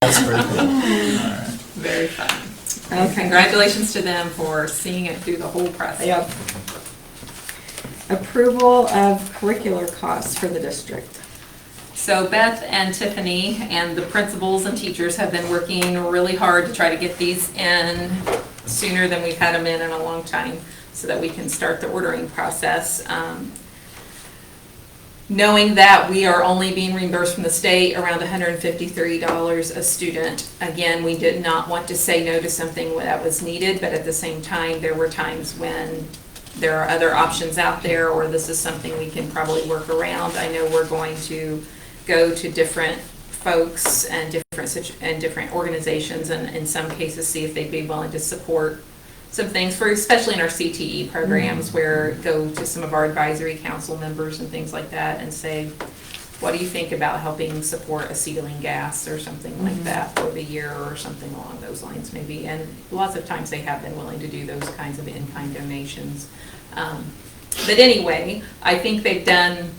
That's pretty cool. Very fun. And Okay. congratulations to them for seeing it through the whole process. Yep. Approval of curricular costs for the district. So Beth and Tiffany and the principals and teachers have been working really hard to try to get these in sooner than we've had them in a long time, so that we can start the ordering process. Knowing that we are only being reimbursed from the state around $153 a student. Again, we did not want to say no to something that was needed, but at the same time, there were times when there are other options out there, or this is something we can probably work around. I know we're going to go to different folks and different organizations, and in some cases, see if they'd be willing to support some things for, especially in our CTE programs, where go to some of our advisory council members and things like that and say, what do you think about helping support acetylene gas or something like that for the year, or something along those lines maybe. And lots of times they have been willing to do those kinds of in-kind donations. But anyway, I think they've done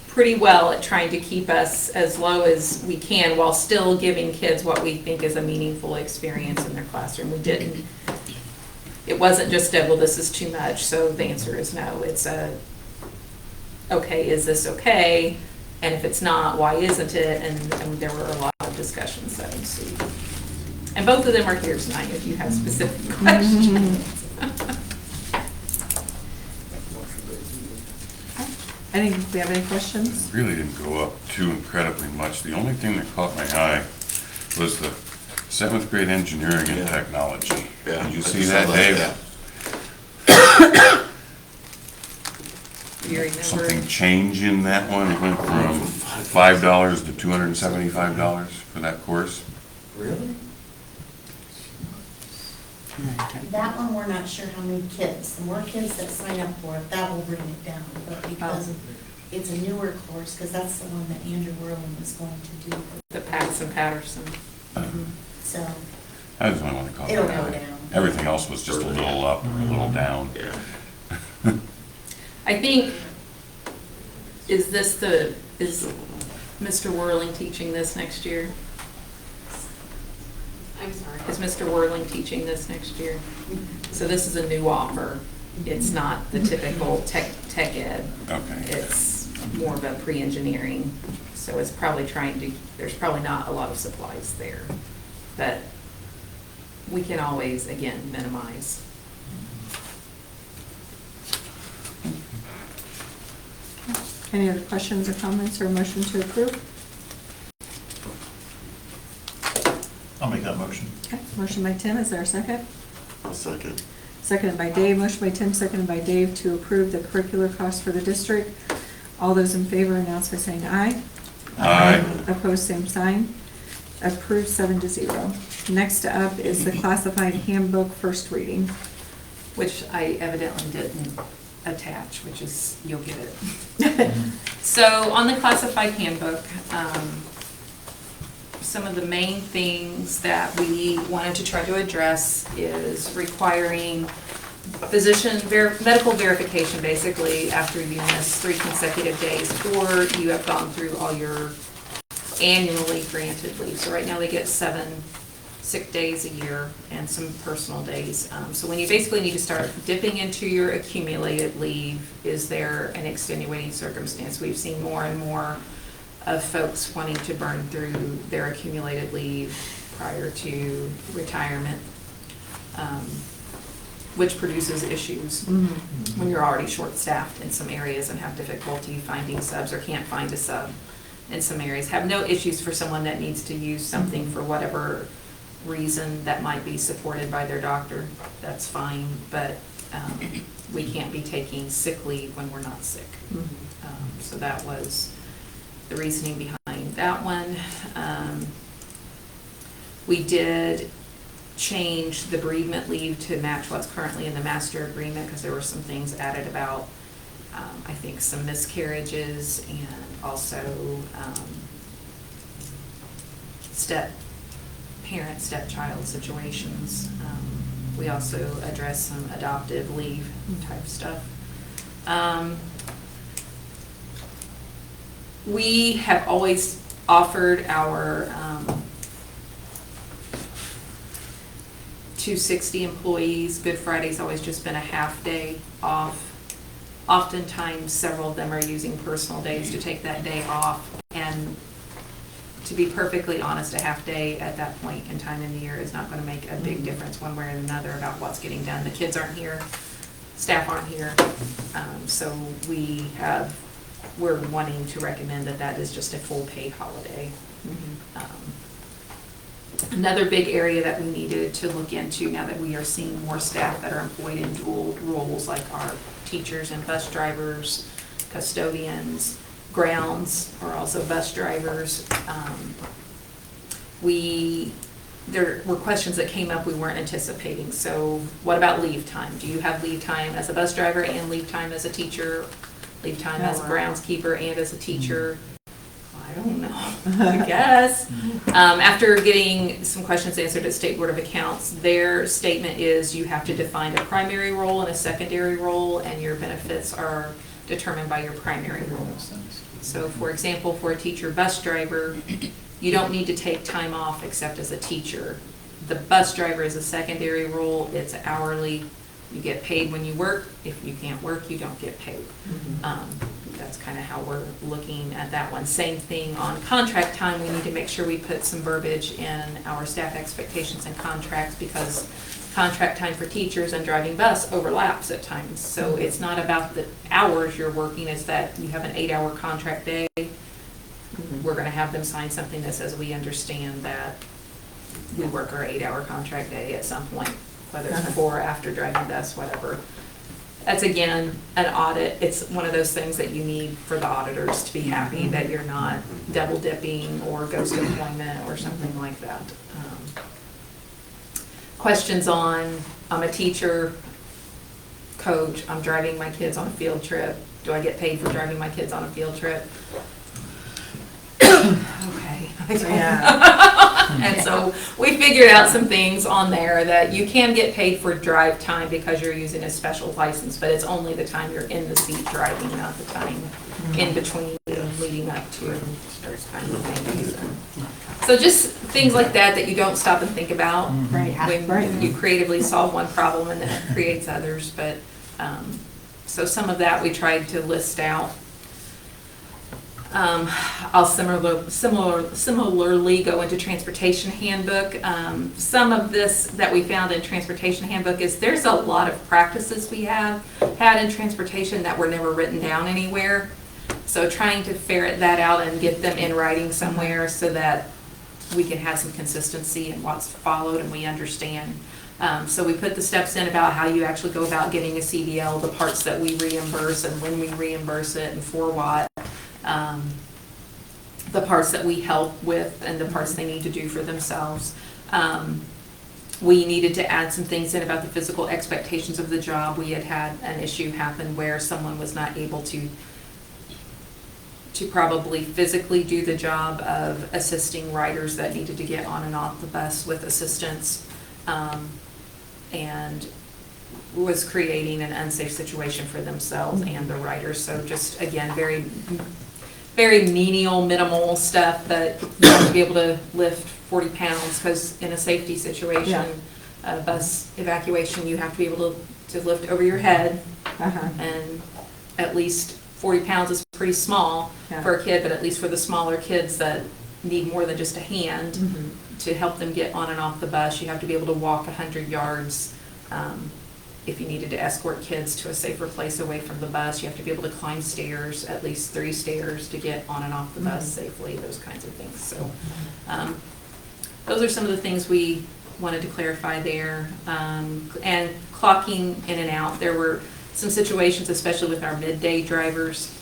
pretty well at trying to keep us as low as we can while still giving kids what we think is a meaningful experience in their classroom. It wasn't just a, well, this is too much, so the answer is no. It's a, okay, is this okay? And if it's not, why isn't it? And there were a lot of discussions that ensued. And both of them are here tonight if you have specific questions. I think, do we have any questions? Really didn't go up too incredibly much. The only thing that caught my eye was the 7th grade engineering and technology. Yeah, Did you I see just that, saw Dave? yeah. Do you remember? something change in that one? It went from $5 to $275 for that course? Really? That one, we're not sure how many kids. The more kids that sign up for it, that will bring it down. But because it's a newer course, because that's the one that Andrew Whirling is going to do. The Paxson Patterson. So I just want to call it it'll go out. down. Everything else was just a little up, or a little down. I think, is Mr. Whirling teaching this next year? I'm sorry. Is Mr. Whirling teaching this next year? So this is a new offer. It's not the typical tech ed. Okay. It's more of a pre-engineering. So it's probably there's probably not a lot of supplies there. But we can always, again, minimize. Any other questions or comments or a motion to approve? I'll make that motion. Okay, motion by Tim, is there a second? I'll second. Seconded by Dave, motion by Tim, seconded by Dave to approve the curricular costs for the district. All those in favor announce by saying aye. Aye. Opposed, same sign. Approved 7-0. Next up is the classified handbook first reading. Which I evidently didn't attach, which is, you'll get it. So on the classified handbook, some of the main things that we wanted to try to address is requiring medical verification, basically, after you miss 3 consecutive days, or you have gone through all your annually granted leave. So right now they get 7 sick days a year and some personal days. So when you basically need to start dipping into your accumulated leave, is there an extenuating circumstance? We've seen more and more of folks wanting to burn through their accumulated leave prior to retirement, which produces issues when you're already short-staffed in some areas and have difficulty finding subs or can't find a sub in some areas. Have no issues for someone that needs to use something for whatever reason that might be supported by their doctor. That's fine, but we can't be taking sick leave when we're not sick. So that was the reasoning behind that one. We did change the bereavement leave to match what's currently in the master agreement because there were some things added about, I think, some miscarriages and also step-child situations. We also addressed some adoptive leave type stuff. We have always offered our 260 employees, Good Friday's always just been a half day off. Oftentimes, several of them are using personal days to take that day off. And to be perfectly honest, a half day at that point in time in the year is not going to make a big difference one way or another about what's getting done. The kids aren't here, staff aren't here. So we're wanting to recommend that is just a full paid holiday. Another big area that we needed to look into now that we are seeing more staff that are employed in dual roles, like our teachers and bus drivers, custodians, grounds are also bus drivers. There were questions that came up we weren't anticipating. So what about leave time? Do you have leave time as a bus driver and leave time as a teacher? Leave time as a groundskeeper and as a teacher? I don't know, I guess. After getting some questions answered at State Board of Accounts, their statement is you have to define a primary role and a secondary role, and your benefits are determined by your primary role. So for example, for a teacher bus driver, you don't need to take time off except as a teacher. The bus driver is a secondary role, it's hourly. You get paid when you work. If you can't work, you don't get paid. That's kind of how we're looking at that one. Same thing on contract time. We need to make sure we put some verbiage in our staff expectations and contracts because contract time for teachers and driving bus overlaps at times. So it's not about the hours you're working, it's that you have an 8-hour contract day. We're going to have them sign something that says we understand that we work our 8-hour contract day at some point, whether it's before or after driving bus, whatever. that's again, an audit. It's one of those things that you need for the auditors to be happy that you're not double dipping or ghost employment or something like that. Questions on, I'm a teacher, coach, I'm driving my kids on a field trip. Do I get paid for driving my kids on a field trip? Okay. And so we figured out some things on there that you can get paid for drive time because you're using a special license, but it's only the time you're in the seat driving, not the time in between leading up to it, those kind of things. So just things like that you don't stop and think about when you creatively solve one problem and then it creates others. But so some of that we tried to list out. I'll similarly go into transportation handbook. Some of this that we found in transportation handbook is there's a lot of practices we have had in transportation that were never written down anywhere. So trying to ferret that out and get them in writing somewhere so that we can have some consistency in what's followed and we understand. So we put the steps in about how you actually go about getting a CDL, the parts that we reimburse and when we reimburse it and for what. The parts that we help with and the parts they need to do for themselves. We needed to add some things in about the physical expectations of the job. We had an issue happen where someone was not able to probably physically do the job of assisting riders that needed to get on and off the bus with assistance, and was creating an unsafe situation for themselves and the riders. So just, again, very minimal stuff, but you have to be able to lift 40 pounds because in a safety situation, a bus evacuation, you have to be able to lift over your head. And at least 40 pounds is pretty small for a kid, but at least for the smaller kids that need more than just a hand to help them get on and off the bus, you have to be able to walk 100 yards. If you needed to escort kids to a safer place away from the bus, you have to be able to climb stairs, at least 3 stairs, to get on and off the bus safely, those kinds of things. So those are some of the things we wanted to clarify there. And clocking in and out, there were some situations, especially with our midday drivers,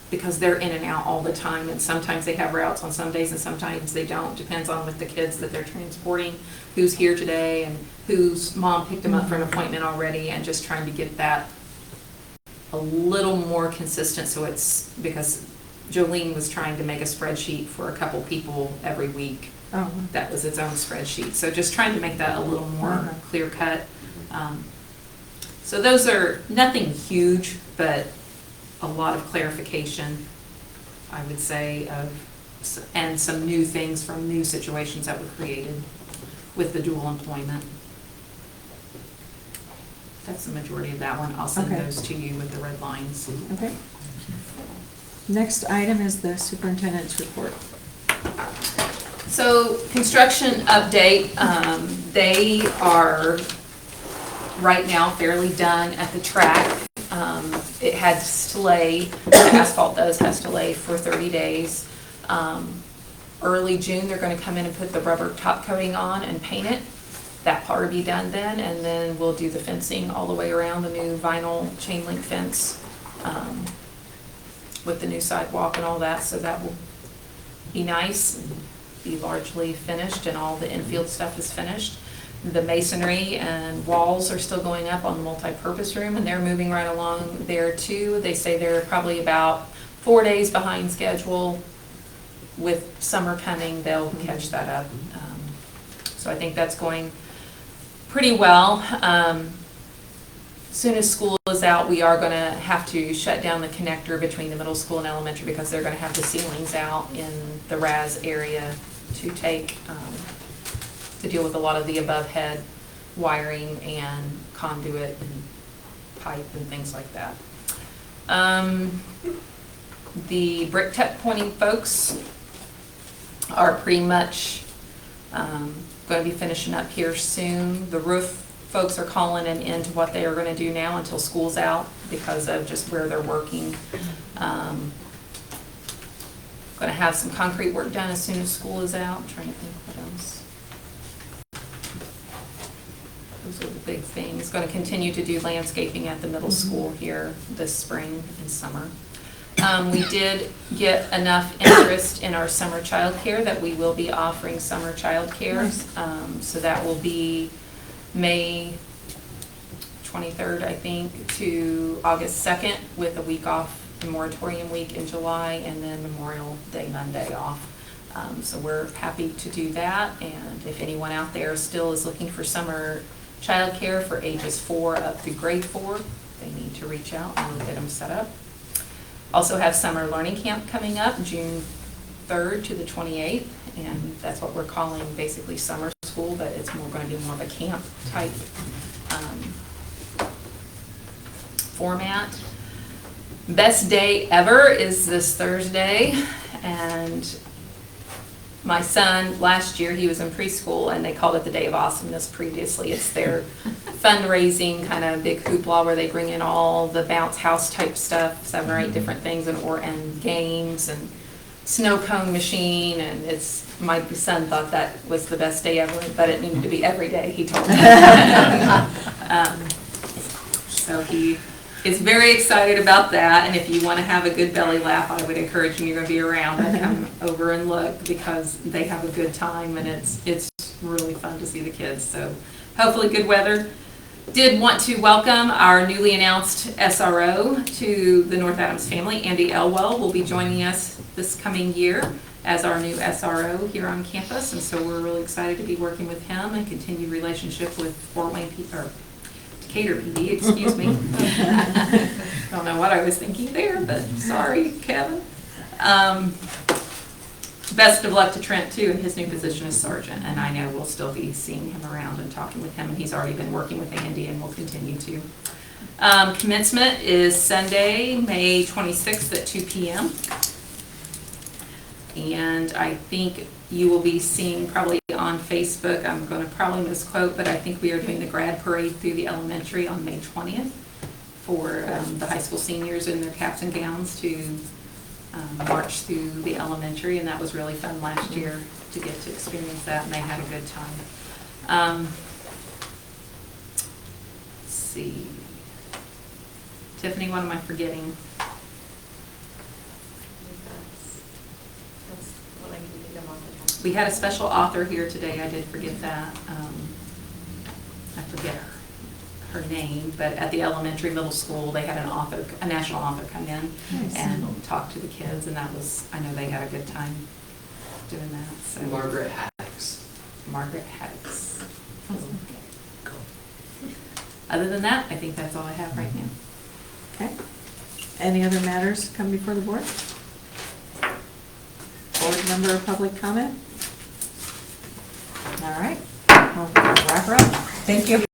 because they're in and out all the time, and sometimes they have routes on some days and sometimes they don't. Depends on with the kids that they're transporting, who's here today and whose mom picked them up for an appointment already, and just trying to get that a little more consistent. So it's because Jolene was trying to make a spreadsheet for a couple people every week. That was its own spreadsheet. So just trying to make that a little more clear cut. So those are nothing huge, but a lot of clarification, I would say, and some new things from new situations that were created with the dual employment. That's the majority of that one. I'll send those to you with the red lines. Okay. Next item is the superintendent's report. So construction update, they are right now fairly done at the track. It has to lay, the asphalt has to lay for 30 days. Early June, they're going to come in and put the rubber top coating on and paint it. That part will be done then, and then we'll do the fencing all the way around, the new vinyl chain link fence with the new sidewalk and all that. So that will be nice and be largely finished, and all the infield stuff is finished. The masonry and walls are still going up on the multi-purpose room, and they're moving right along there too. They say they're probably about 4 days behind schedule. With summer coming, they'll catch that up. So I think that's going pretty well. Soon as school is out, we are going to have to shut down the connector between the middle school and elementary because they're going to have the ceilings out in the RAS area to take to deal with a lot of the above head wiring and conduit and pipe and things like that. The brick tuck pointing folks are pretty much going to be finishing up here soon. The roof folks are calling them into what they are going to do now until school's out because of just where they're working. Going to have some concrete work done as soon as school is out. I'm trying to think what else. Those Those are the big things. Going to continue to do landscaping at the middle school here this spring and summer. We did get enough interest in our summer childcare that we will be offering summer childcare. So that will be May 23rd, I think, to August 2nd, with a week off, the moratorium week in July, and then Memorial Day Monday off. So we're happy to do that, and if anyone out there still is looking for summer childcare for ages 4 up through grade 4, they need to reach out and we'll get them set up. Also have summer learning camp coming up June 3rd to the 28th, and that's what we're calling basically summer school, but it's going to be more of a camp type format. Best day ever is this Thursday, and my son, last year, he was in preschool, and they called it the Day of Awesomeness previously. It's their fundraising kind of big hoopla where they bring in all the bounce house type stuff, 7 or 8 different things, and games, and snow cone machine, and my son thought that was the best day ever, but it needed to be every day, he told me. So he is very excited about that, and if you want to have a good belly laugh, I would encourage you, you're going to be around, to come over and look, because they have a good time, and it's really fun to see the kids. So hopefully good weather. Did want to welcome our newly announced SRO to the North Adams family. Andy Elwell will be joining us this coming year as our new SRO here on campus, and so we're really excited to be working with him and continue relationship with Fort Wayne Decatur PD, excuse me. Don't know what I was thinking there, but sorry, Kevin. Best of luck to Trent, too, in his new position as sergeant, and I know we'll still be seeing him around and talking with him, and he's already been working with Andy and will continue to. Commencement is Sunday, May 26th at 2 p.m. And I think you will be seeing probably on Facebook, I'm going to probably misquote, but I think we are doing the grad parade through the elementary on May 20th for the high school seniors in their caps and gowns to march through the elementary, and that was really fun last year to get to experience that, and they had a good time. Let's see. Tiffany, what am I forgetting? We had a special author here today. I did forget that. I forget her name, but at the elementary, middle school, they had a national author come in and talk to the kids, and that was, I know they had a good time doing that. So. Margaret Haddix. Margaret Haddix. Other than that, I think that's all I have right now. Okay. Any other matters come before the board? Board member of public comment? All right, we'll wrap her up. Thank you.